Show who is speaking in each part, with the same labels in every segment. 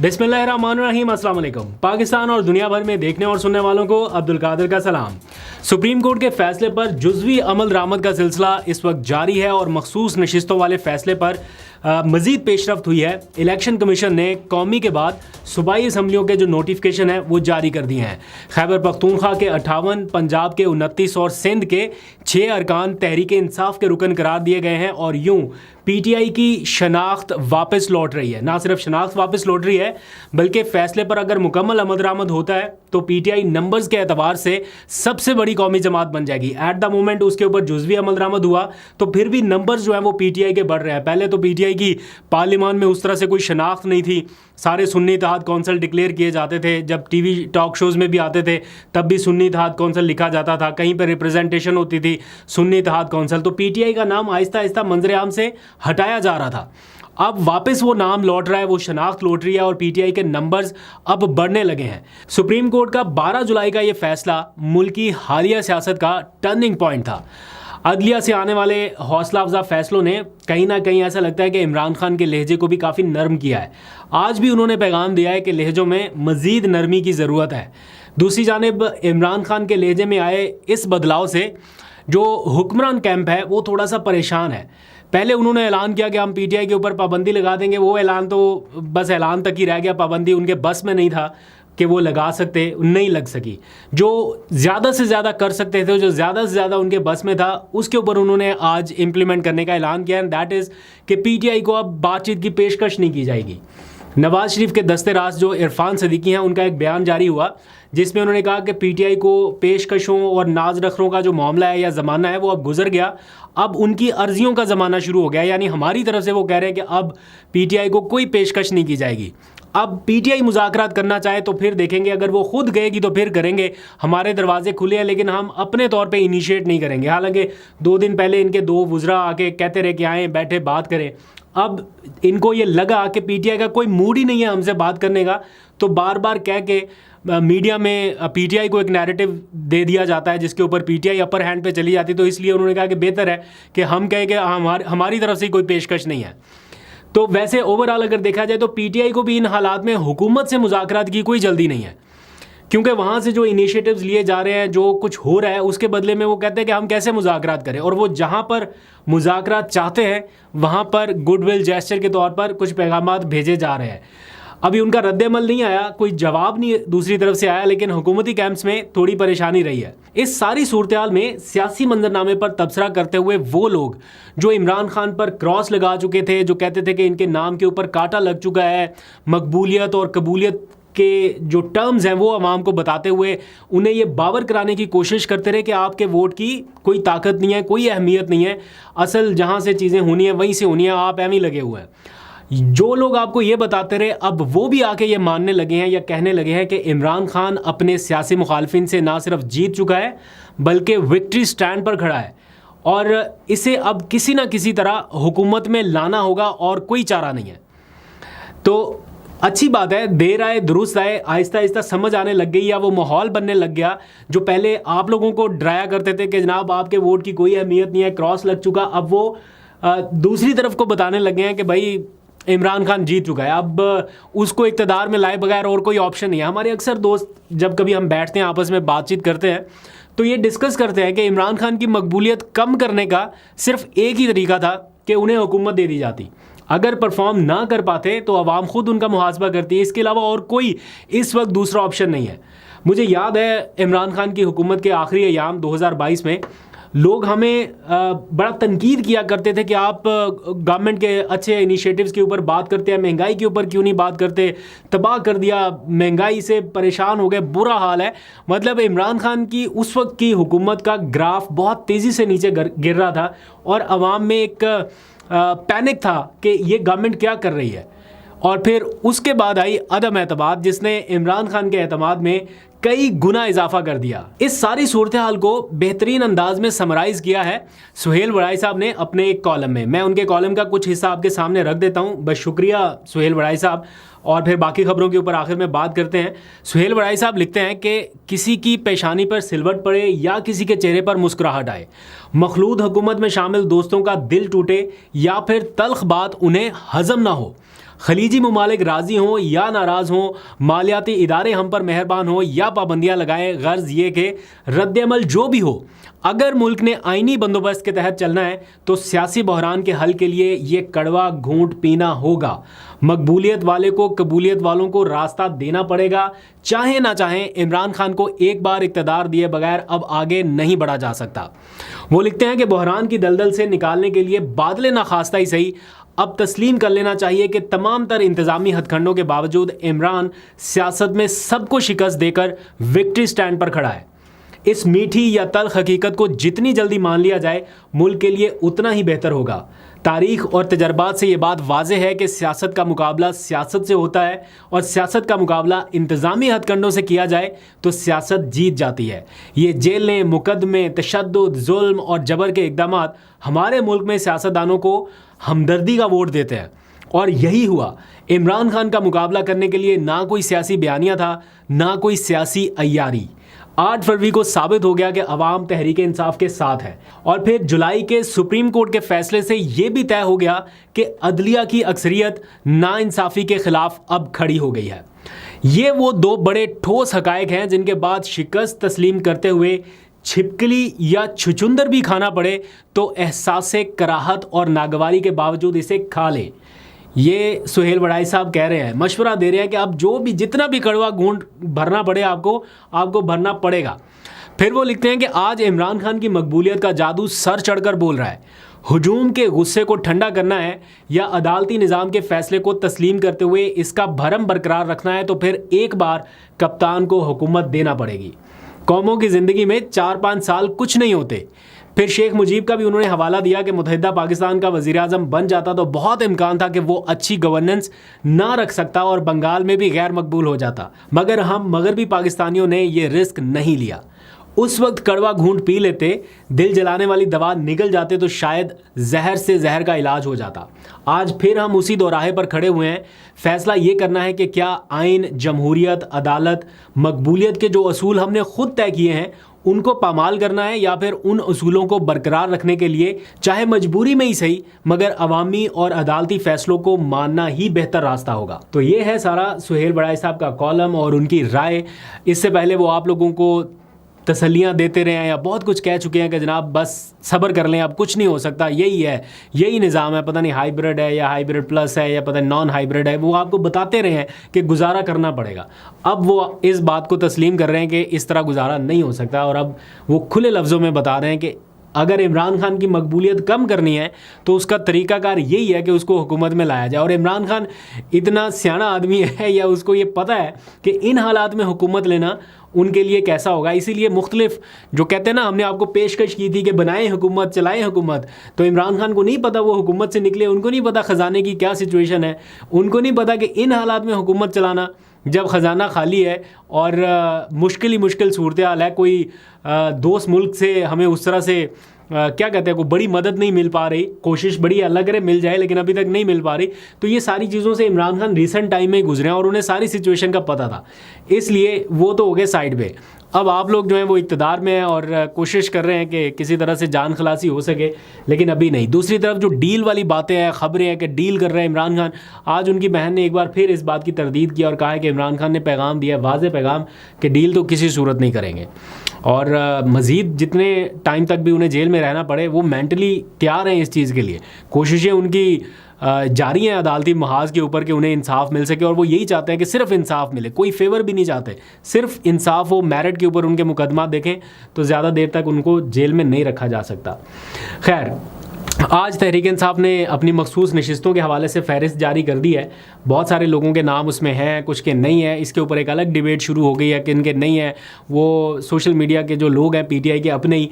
Speaker 1: बिस्मिल्लाहिर्रहमानिर्रहीम, अस्सलाम वालेकुम। पाकिस्तान और दुनिया भर में देखने और सुनने वालों को अब्दुल कादिर का सलाम। सुप्रीम कोर्ट के फैसले पर जुज़वी अमल दरामद का सिलसिला इस वक्त जारी है और मखसूस नशिस्तों वाले फैसले पर मज़ीद पेशरफ्त हुई है। इलेक्शन कमीशन ने कौमी के बाद सूबाई असम्बलियों के जो नोटिफिकेशन है वो जारी कर दिए हैं। खैबर पख्तूनख्वा के 58, पंजाब के 29 और सिंध के 6 अरकान तहरीक इंसाफ के रुकन करार दिए गए हैं और यूं पीटीआई की शनाख्त वापस लौट रही है। ना सिर्फ शनाख्त वापस लौट रही है बल्कि फैसले पर अगर मुकम्मल अमल दरामद होता है तो पीटीआई नंबर्स के एतबार से सबसे बड़ी कौमी जमात बन जाएगी। एट द मोमेंट उसके ऊपर जुज़वी अमल दरामद हुआ तो फिर भी नंबर्स जो हैं वो पीटीआई के बढ़ रहे हैं। पहले तो पीटीआई की पार्लियामान में उस तरह से कोई शनाख्त नहीं थी, सारे सुन्नी इत्तेहाद कौंसिल डिक्लेयर किए जाते थे। जब टीवी टॉक शोज़ में भी आते थे तब भी सुन्नी इत्तेहाद कौंसिल लिखा जाता था, कहीं पर रिप्रेजेंटेशन होती थी सुन्नी इत्तेहाद कौंसिल। तो पीटीआई का नाम आहिस्ता आहिस्ता मंजर-ए-आम से हटाया जा रहा था। अब वापस वो नाम लौट रहा है, वो शनाख्त लौट रही है और पीटीआई के नंबर्स अब बढ़ने लगे हैं। सुप्रीम कोर्ट का 12 जुलाई का ये फैसला मुल्क की हालिया सियासत का टर्निंग पॉइंट था। अदलिया से आने वाले हौसला अफजा फैसलों ने कहीं ना कहीं ऐसा लगता है कि इमरान खान के लहजे को भी काफ़ी नरम किया है। आज भी उन्होंने पैगाम दिया है कि लहजों में मज़ीद नरमी की ज़रूरत है। दूसरी जानिब इमरान खान के लहजे में आए इस बदलाव से जो हुक्मरान कैंप है वो थोड़ा सा परेशान है। पहले उन्होंने ऐलान किया कि हम पीटीआई के ऊपर पाबंदी लगा देंगे, वो ऐलान तो बस ऐलान तक ही रह गया, पाबंदी उनके बस में नहीं था कि वो लगा सकते, नहीं लग सकी। जो ज़्यादा से ज़्यादा कर सकते थे, जो ज़्यादा से ज़्यादा उनके बस में था, उसके ऊपर उन्होंने आज इम्प्लीमेंट करने का ऐलान किया। एंड दैट इज़ कि पीटीआई को अब बातचीत की पेशकश नहीं की जाएगी। नवाज शरीफ के दस्ते राज जो इरफान सदीकी हैं उनका एक बयान जारी हुआ जिसमें उन्होंने कहा कि पीटीआई को पेशकशों और नाज नखरों का जो मामला है या ज़माना है वो अब गुजर गया, अब उनकी अर्जियों का ज़माना शुरू हो गया। यानी हमारी तरफ से वो कह रहे हैं कि अब पीटीआई को कोई पेशकश नहीं की जाएगी। अब पीटीआई मुज़ाकरात करना चाहे तो फिर देखेंगे, अगर वो खुद गएगी तो फिर करेंगे, हमारे दरवाजे खुले हैं, लेकिन हम अपने तौर पे इनिशिएट नहीं करेंगे। हालांकि 2 दिन पहले इनके 2 वुज़रा आके कहते रहे कि आएँ बैठे बात करें। अब इनको ये लगा कि पीटीआई का कोई मूड ही नहीं है हमसे बात करने का, तो बार बार कह के मीडिया में पीटीआई को एक नैरेटिव दे दिया जाता है जिसके ऊपर पीटीआई अपर हैंड पे चली जाती। तो इसलिए उन्होंने कहा कि बेहतर है कि हम कहें कि हमारी तरफ से कोई पेशकश नहीं है। तो वैसे ओवरऑल अगर देखा जाए तो पीटीआई को भी इन हालात में हुकूमत से मुज़ाकरात की कोई जल्दी नहीं है, क्योंकि वहाँ से जो इनिशिएटिव्स लिए जा रहे हैं, जो कुछ हो रहा है, उसके बदले में वो कहते हैं कि हम कैसे मुज़ाकरात करें। और वो जहाँ पर मुज़ाकरात चाहते हैं वहाँ पर गुडविल जेस्चर के तौर पर कुछ पैगामात भेजे जा रहे हैं। अभी उनका रद्द-ए-अमल नहीं आया, कोई जवाब नहीं दूसरी तरफ से आया, लेकिन हुकूमती कैंप्स में थोड़ी परेशानी रही है। इस सारी सूरत-ए-हाल में सियासी मंजरनामे पर तबसरा करते हुए वो लोग जो इमरान खान पर क्रॉस लगा चुके थे, जो कहते थे कि इनके नाम के ऊपर कांटा लग चुका है, मकबूलियत और कबूलियत के जो टर्म्स हैं वो आवाम को बताते हुए उन्हें ये बावर कराने की कोशिश करते रहे कि आपके वोट की कोई ताकत नहीं है, कोई अहमियत नहीं है, असल जहाँ से चीज़ें होनी है वहीं से होनी है, आप एम ही लगे हुए हैं। जो लोग आपको ये बताते रहे अब वो भी आके ये मानने लगे हैं या कहने लगे हैं कि इमरान खान अपने सियासी मुखालफिन से ना सिर्फ जीत चुका है बल्कि विक्ट्री स्टैंड पर खड़ा है और इसे अब किसी ना किसी तरह हुकूमत में लाना होगा और कोई चारा नहीं है। तो अच्छी बात है, देर आए दुरुस्त आए, आहिस्ता आहिस्ता समझ आने लग गई या वो माहौल बनने लग गया जो पहले आप लोगों को डराया करते थे कि जनाब आपके वोट की कोई अहमियत नहीं है, क्रॉस लग चुका। अब वो दूसरी तरफ को बताने लगे हैं कि भाई इमरान खान जीत चुका है, अब उसको इक़्तिदार में लाए बगैर और कोई ऑप्शन नहीं है। हमारे अक्सर दोस्त जब कभी हम बैठते हैं आपस में बातचीत करते हैं तो ये डिस्कस करते हैं कि इमरान खान की मकबूलियत कम करने का सिर्फ एक ही तरीका था कि उन्हें हुकूमत दे दी जाती। अगर परफॉर्म ना कर पाते तो आवाम खुद उनका मुहासबा करती है, इसके अलावा और कोई इस वक्त दूसरा ऑप्शन नहीं है। मुझे याद है इमरान खान की हुकूमत के आखिरी अयाम 2022 में लोग हमें बड़ा तनकीद किया करते थे कि आप गवर्नमेंट के अच्छे इनिशिएटिव्स के ऊपर बात करते हैं, महंगाई के ऊपर क्यों नहीं बात करते, तबाह कर दिया, महंगाई से परेशान हो गए, बुरा हाल है। मतलब इमरान खान की उस वक्त की हुकूमत का ग्राफ बहुत तेज़ी से नीचे गिर रहा था और आवाम में एक पैनिक था कि ये गवर्नमेंट क्या कर रही है। और फिर उसके बाद आई अदम एतमाद जिसने इमरान खान के एतमाद में कई गुना इजाफा कर दिया। इस सारी सूरत हाल को बेहतरीन अंदाज में समराइज़ किया है सुहेल वड़ाई साहब ने अपने एक कॉलम में। मैं उनके कॉलम का कुछ हिस्सा आपके सामने रख देता हूँ। बस शुक्रिया सुहेल वड़ाई साहब, और फिर बाकी खबरों के ऊपर आखिर में बात करते हैं। सुहेल वड़ाई साहब लिखते हैं कि किसी की पेशानी पर सिलवट पड़े या किसी के चेहरे पर मुस्कुराहट आए, मखलूद हुकूमत में शामिल दोस्तों का दिल टूटे या फिर तल्ख बात उन्हें हजम ना हो, खलीजी ममालिक राज़ी हों या नाराज़ हों, मालियाती इदारे हम पर मेहरबान हों या पाबंदियाँ लगाएं, गर्ज ये कि रद्द-ए-अमल जो भी हो, अगर मुल्क ने आईनी बंदोबस्त के तहत चलना है तो सियासी बहरान के हल के लिए ये कड़वा घूंट पीना होगा। मकबूलियत वाले को कबूलियत वालों को रास्ता देना पड़ेगा। चाहे ना चाहें, इमरान खान को एक बार इक़्तिदार दिए बगैर अब आगे नहीं बढ़ा जा सकता। वो लिखते हैं कि बहरान की दलदल से निकालने के लिए बादले नाखास्ता ही सही, अब तस्लीम कर लेना चाहिए कि तमाम तर इंतज़ामी हथखंडों के बावजूद इमरान सियासत में सबको शिकस्त देकर विक्ट्री स्टैंड पर खड़ा है। इस मीठी या तल्ख हकीकत को जितनी जल्दी मान लिया जाए, मुल्क के लिए उतना ही बेहतर होगा। तारीख और तजर्बात से ये बात वाज़ेह है कि सियासत का मुकाबला सियासत से होता है और सियासत का मुकाबला इंतज़ामी हथकंडों से किया जाए तो सियासत जीत जाती है। ये जेलें, मुकदमे, तशद्दुद, जुल्म और जबर के इक़दामात हमारे मुल्क में सियासतदानों को हमदर्दी का वोट देते हैं और यही हुआ। इमरान खान का मुकाबला करने के लिए ना कोई सियासी बयानिया था, ना कोई सियासी अय्यारी। 8 फरवरी को साबित हो गया कि अवाम तहरीक इंसाफ के साथ है और फिर जुलाई के सुप्रीम कोर्ट के फैसले से ये भी तय हो गया कि अदलिया की अक्सरियत नाइंसाफ़ी के खिलाफ अब खड़ी हो गई है। ये वो दो बड़े ठोस हकायक हैं जिनके बाद शिकस्त तस्लीम करते हुए छिपकली या छुचुंदर भी खाना पड़े तो एहसास कराहत और नागवारी के बावजूद इसे खा लें। ये सुहेल बड़ाई साहब कह रहे हैं, मशवरा दे रहे हैं कि अब जो भी जितना भी कड़वा घूंट भरना पड़े आपको भरना पड़ेगा। फिर वो लिखते हैं कि आज इमरान खान की मकबूलियत का जादू सर चढ़कर बोल रहा है। हुजूम के गुस्से को ठंडा करना है या अदालती निज़ाम के फैसले को तस्लीम करते हुए इसका भरम बरकरार रखना है तो फिर एक बार कप्तान को हुकूमत देना पड़ेगी। कौमों की ज़िंदगी में 4-5 साल कुछ नहीं होते। फिर शेख मुजीब का भी उन्होंने हवाला दिया कि मुत्तहिदा पाकिस्तान का वज़ीर आज़म बन जाता तो बहुत इम्कान था कि वो अच्छी गवर्नेंस ना रख सकता और बंगाल में भी गैर मकबूल हो जाता, मगर हम मगरबी पाकिस्तानियों ने ये रिस्क नहीं लिया। उस वक्त कड़वा घूंट पी लेते, दिल जलाने वाली दवा निगल जाते तो शायद जहर से जहर का इलाज हो जाता। आज फिर हम उसी दोराहे पर खड़े हुए हैं। फैसला ये करना है कि क्या आइन, जमहूरियत, अदालत, मकबूलियत के जो असूल हमने खुद तय किए हैं उनको पामाल करना है या फिर उन असूलों को बरकरार रखने के लिए चाहे मजबूरी में ही सही मगर अवामी और अदालती फैसलों को मानना ही बेहतर रास्ता होगा। तो ये है सारा सुहेल बड़ाई साहब का कॉलम और उनकी राय। इससे पहले वो आप लोगों को तसल्लियाँ देते रहे हैं या बहुत कुछ कह चुके हैं कि जनाब बस सब्र कर लें, अब कुछ नहीं हो सकता, यही है, यही निज़ाम है, पता नहीं हाइब्रिड है या हाइब्रिड प्लस है या पता नहीं नॉन हाइब्रिड है। वो आपको बताते रहे हैं कि गुजारा करना पड़ेगा। अब वो इस बात को तस्लीम कर रहे हैं कि इस तरह गुजारा नहीं हो सकता और अब वो खुले लफ्ज़ों में बता रहे हैं कि अगर इमरान खान की मकबूलियत कम करनी है तो उसका तरीक़ाकार यही है कि उसको हुकूमत में लाया जाए। और इमरान खान इतना सियाना आदमी है या उसको ये पता है कि इन हालात में हुकूमत लेना उनके लिए कैसा होगा। इसीलिए मुख्तलिफ जो कहते हैं ना, हमने आपको पेशकश की थी कि बनाएं हुकूमत, चलाएं हुकूमत, तो इमरान खान को नहीं पता वो हुकूमत से निकले, उनको नहीं पता ख़जाने की क्या सिचुएशन है, उनको नहीं पता कि इन हालात में हुकूमत चलाना जब ख़जाना खाली है और मुश्किल ही मुश्किल सूरत हाल है, कोई दोस्त मुल्क से हमें उस तरह से क्या कहते हैं, कोई बड़ी मदद नहीं मिल पा रही, कोशिश बड़ी अल्लाह करे मिल जाए लेकिन अभी तक नहीं मिल पा रही। तो ये सारी चीज़ों से इमरान खान रिसेंट टाइम में गुजरे हैं और उन्हें सारी सिचुएशन का पता था, इसलिए वो तो हो गए साइड पे। अब आप लोग जो हैं वो इक़्तिदार में हैं और कोशिश कर रहे हैं कि किसी तरह से जान खलासी हो सके, लेकिन अभी नहीं। दूसरी तरफ जो डील वाली बातें हैं, ख़बरें हैं कि डील कर रहे हैं इमरान खान, आज उनकी बहन ने एक बार फिर इस बात की तरदीद किया और कहा है कि इमरान खान ने पैगाम दिया, वाज़ेह पैगाम, कि डील तो किसी सूरत नहीं करेंगे और मज़ीद जितने टाइम तक भी उन्हें जेल में रहना पड़े वो मेंटली तैयार हैं इस चीज़ के लिए। कोशिशें उनकी जारी हैं अदालती महाज के ऊपर कि उन्हें इंसाफ मिल सके और वो यही चाहते हैं कि सिर्फ इंसाफ मिले, कोई फेवर भी नहीं चाहते, सिर्फ इंसाफ हो। मेरिट के ऊपर उनके मुकदमा देखें तो ज़्यादा देर तक उनको जेल में नहीं रखा जा सकता। खैर, आज तहरीक इंसाफ ने अपनी मखसूस नशिस्तों के हवाले से फहरिस्त जारी कर दी है। बहुत सारे लोगों के नाम उसमें हैं, कुछ के नहीं हैं। इसके ऊपर एक अलग डिबेट शुरू हो गई है कि इनके नहीं है। वो सोशल मीडिया के जो लोग हैं पीटीआई के अपने ही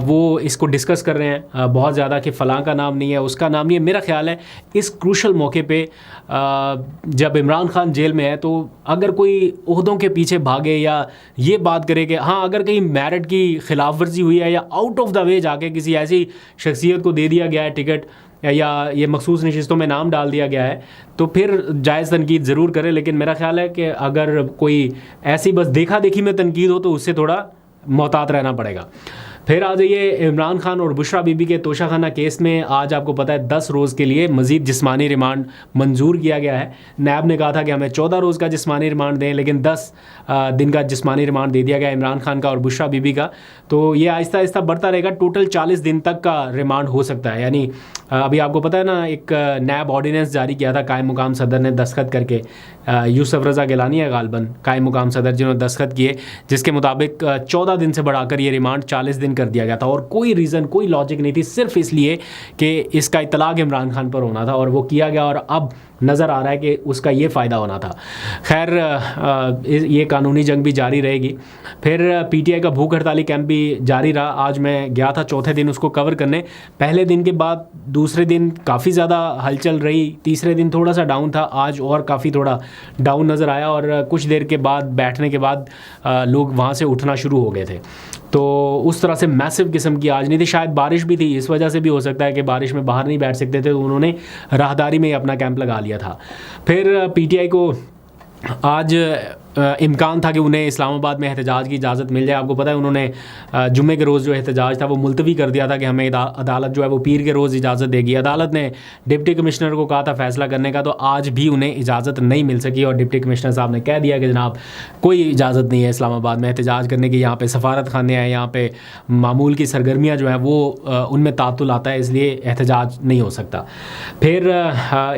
Speaker 1: वो इसको डिस्कस कर रहे हैं बहुत ज़्यादा कि फ़लाँ का नाम नहीं है, उसका नाम नहीं है। मेरा ख़्याल है इस क्रूशल मौके पे जब इमरान खान जेल में है तो अगर कोई ओहदों के पीछे भागे या ये बात करे कि हाँ अगर कहीं मेरिट की खिलाफ वर्जी हुई है या आउट ऑफ द वे जाके किसी ऐसी शख्सियत को दे दिया गया है टिकट या ये मखसूस नशिस्तों में नाम डाल दिया गया है तो फिर जायज़ तनकीद ज़रूर करें। लेकिन मेरा ख़्याल है कि अगर कोई ऐसी बस देखा देखी में तनकीद हो तो उससे थोड़ा मोहतात रहना पड़ेगा। फिर आ जाइए इमरान खान और बुशरा बीबी के तोशाखाना केस में। आज आपको पता है 10 रोज़ के लिए मज़ीद जिस्मानी रिमांड मंजूर किया गया है। नैब ने कहा था कि हमें 14 रोज़ का जिस्मानी रिमांड दें, लेकिन 10 दिन का जिस्मानी रिमांड दे दिया गया इमरान खान का और बुशरा बीबी का। तो ये आहिस्ता आहिस्ता बढ़ता रहेगा, टोटल 40 दिन तक का रिमांड हो सकता है। यानी अभी आपको पता है ना, एक नैब ऑर्डिनेंस जारी किया था कायम मुकाम सदर ने दस्तखत करके, यूसुफ रज़ा गिलानी है गालबन कायम मुकाम सदर जिन्होंने दस्तखत किए, जिसके मुताबिक 14 दिन से बढ़ाकर ये रिमांड 40 दिन कर दिया गया था। और कोई रीज़न, कोई लॉजिक नहीं थी, सिर्फ इसलिए कि इसका इतलाक इमरान खान पर होना था और वो किया गया, और अब नज़र आ रहा है कि उसका ये फ़ायदा होना था। खैर ये कानूनी जंग भी जारी रहेगी। फिर पीटीआई का भूख हड़ताली कैंप भी जारी रहा। आज मैं गया था चौथे दिन उसको कवर करने। पहले दिन के बाद दूसरे दिन काफ़ी ज़्यादा हलचल रही, तीसरे दिन थोड़ा सा डाउन था, आज और काफ़ी थोड़ा डाउन नज़र आया। और कुछ देर के बाद बैठने के बाद लोग वहाँ से उठना शुरू हो गए थे। तो उस तरह से मैसिव किस्म की आज नहीं थी। शायद बारिश भी थी, इस वजह से भी हो सकता है कि बारिश में बाहर नहीं बैठ सकते थे, तो उन्होंने राहदारी में अपना कैंप लगा लिया था। फिर पीटीआई को आज इम्कान था कि उन्हें इस्लामाबाद में एहतजाज की इजाज़त मिल जाए। आपको पता है उन्होंने जुम्मे के रोज़ जो एहतजाज था वो मुलतवी कर दिया था कि हमें अदालत जो है वो पीर के रोज़ इजाज़त देगी। अदालत ने डिप्टी कमिश्नर को कहा था फ़ैसला करने का, तो आज भी उन्हें इजाज़त नहीं मिल सकी और डिप्टी कमिश्नर साहब ने कह दिया कि जनाब कोई इजाज़त नहीं है इस्लामाबाद में एहतजाज करने की, यहाँ पर सफारत खाने हैं, यहाँ पर मामूल की सरगर्मियाँ जो हैं वो उनमें तातुल आता है, इसलिए एहतजाज नहीं हो सकता। फिर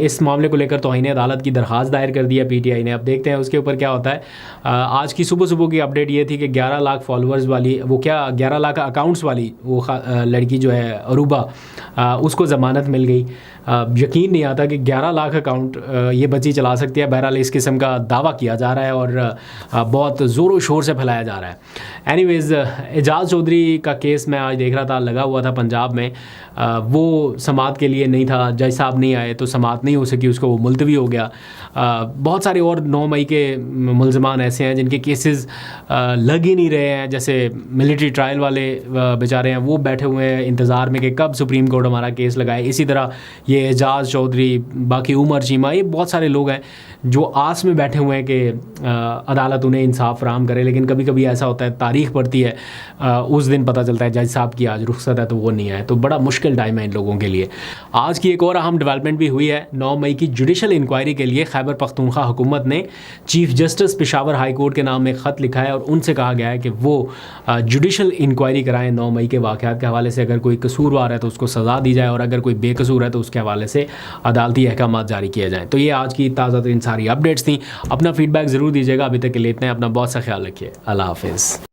Speaker 1: इस मामले को लेकर तौहीन अदालत की दरख्वास्त दायर कर दी है पीटीआई ने। अब देखते हैं उसके ऊपर क्या होता है। आज की सुबह की अपडेट ये थी कि 11 लाख फॉलोअर्स वाली, वो क्या 11 लाख अकाउंट्स वाली वो लड़की जो है अरूबा, उसको ज़मानत मिल गई। यकीन नहीं आता कि 11 लाख अकाउंट ये बच्ची चला सकती है। बहरहाल इस किस्म का दावा किया जा रहा है और बहुत ज़ोरों शोर से फैलाया जा रहा है। एनीवेज़, एजाज़ चौधरी का केस मैं आज देख रहा था, लगा हुआ था पंजाब में। वो समाअत के लिए नहीं था, जज साहब नहीं आए तो समाअत नहीं हो सकी, उसको वो मुलतवी हो गया। बहुत सारे और 9 मई के मुल्ज़मान ऐसे हैं जिनके केसेस लग ही नहीं रहे हैं, जैसे मिलिट्री ट्रायल वाले बेचारे हैं, वो बैठे हुए हैं इंतज़ार में कि कब सुप्रीम कोर्ट हमारा केस लगाए। इसी तरह ये एजाज़ चौधरी, बाकी उमर चीमा, ये बहुत सारे लोग हैं जो आस में बैठे हुए हैं कि अदालत उन्हें इंसाफ फराहम करे। लेकिन कभी कभी ऐसा होता है, तारीख पड़ती है, उस दिन पता चलता है जज साहब की आज रुख्सत है तो वो नहीं आए, तो बड़ा मुश्किल टाइम है इन लोगों के लिए। आज की एक और अहम डेवलपमेंट भी हुई है। 9 मई की जुडिशल इंक्वायरी के लिए खैबर पख्तूनख्वा हुकूमत ने chief justice Peshawar high court के नाम में ख़त लिखा है और उनसे कहा गया है कि वो जुडिशल इंक्वायरी कराएं 9 मई के वाक़यात के हवाले से। अगर कोई कसूरवार है तो उसको सज़ा दी जाए और अगर कोई बेकसूर है तो उसके हवाले से अदालती अहकाम जारी किए जाएँ। तो ये आज की ताज़ा तरीन सारी अपडेट्स थी। अपना फीडबैक ज़रूर दीजिएगा। अभी तक के लिए इतना, अपना बहुत सा ख्याल रखिए। अल्लाह हाफ़िज़।